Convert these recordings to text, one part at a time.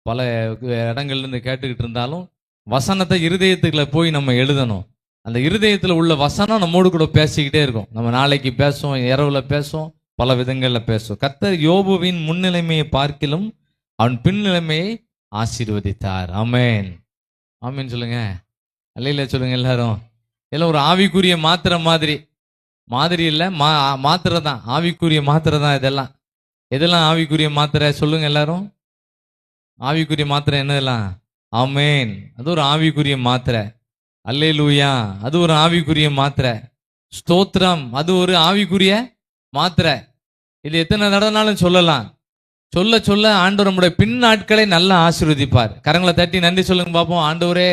பல இடங்கள்ல இருந்து கேட்டுக்கிட்டு இருந்தாலும் வசனத்தை இருதயத்துக்குள்ள போய் நம்ம எழுதணும். அந்த இருதயத்துல உள்ள வசனம் நம்மோடு கூட பேசிக்கிட்டே இருக்கும். நம்ம நாளைக்கு பேசுவோம், இரவுல பேசுவோம், பல விதங்கள்ல பேசுவோம். கர்த்தர் யோபுவின் முன்னிலைமையை பார்க்கிலும் அவன் பின்னிலைமையை ஆசீர்வதித்தார். ஆமென், ஆமென் சொல்லுங்க. அல்லேலூயா சொல்லுங்க எல்லாரும். எல்லாம் ஒரு ஆவிக்குரிய மாத்திரை மாதிரி இல்ல, மாத்திரை தான், ஆவிக்குரிய மாத்திரை தான் இதெல்லாம். எதெல்லாம் ஆவிக்குரிய மாத்திரை சொல்லுங்க எல்லாரும். ஆவிக்குரிய மாத்திரை என்னதெல்லாம்? ஆமென், அது ஒரு ஆவிக்குரிய மாத்திரை. அல்லேலூயா, அது ஒரு ஆவிக்குரிய மாத்திரை. ஸ்தோத்திரம், அது ஒரு ஆவிக்குரிய மாத்திரை. இது எத்தனை தடவைனாலும் சொல்லலாம். சொல்ல சொல்ல ஆண்டவர் நம்முடைய பின் நாட்களை நல்லா ஆசீர்வதிப்பார். கரங்களை தட்டி நன்றி சொல்லுங்க பார்ப்போம். ஆண்டவரே,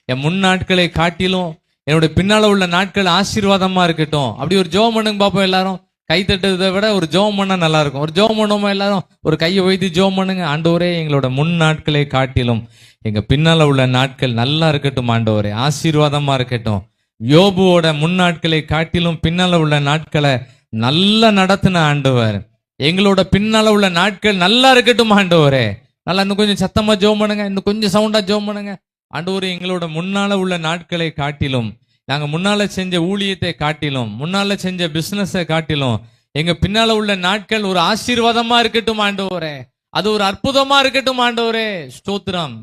என் முன் நாட்களை காட்டிலும் என்னுடைய பின்னால உள்ள நாட்கள் ஆசீர்வாதமா இருக்கட்டும். அப்படி ஒரு ஜெபம் பண்ணுங்க பார்ப்போம். எல்லாரும் கை தட்டுறதை விட ஒரு ஜெபம் பண்ணா நல்லா இருக்கும். ஒரு ஜெபம் பண்ணுவோமா எல்லாரும்? ஒரு கையை வைத்து ஜெபம் பண்ணுங்க. ஆண்டவரே, எங்களோட முன் நாட்களை காட்டிலும் எங்க பின்னால உள்ள நாட்கள் நல்லா இருக்கட்டும். ஆண்டவரே, ஆசீர்வாதமா இருக்கட்டும். யோபுவோட முன் நாட்களை காட்டிலும் பின்னால உள்ள நாட்களை நல்லா நடத்தின ஆண்டவர், எங்களோட பின்னால உள்ள நாட்கள் நல்லா இருக்கட்டும். ஆண்டவரே, நல்லா இன்னும் கொஞ்சம் சத்தமா ஜெபம் பண்ணுங்க, இன்னும் கொஞ்சம் சவுண்டா ஜெபம் பண்ணுங்க. ஆண்டவரே, எங்களோட முன்னால உள்ள நாட்களை காட்டிலும், நாங்க முன்னால செஞ்ச ஊழியத்தை காட்டிலும், முன்னால செஞ்ச பிசினஸை காட்டிலும் எங்க பின்னால உள்ள நாட்கள் ஒரு ஆசீர்வாதமா இருக்கட்டும். ஆண்டவரே, அது ஒரு அற்புதமா இருக்கட்டும். ஆண்டவரே, ஸ்தோத்திரம்.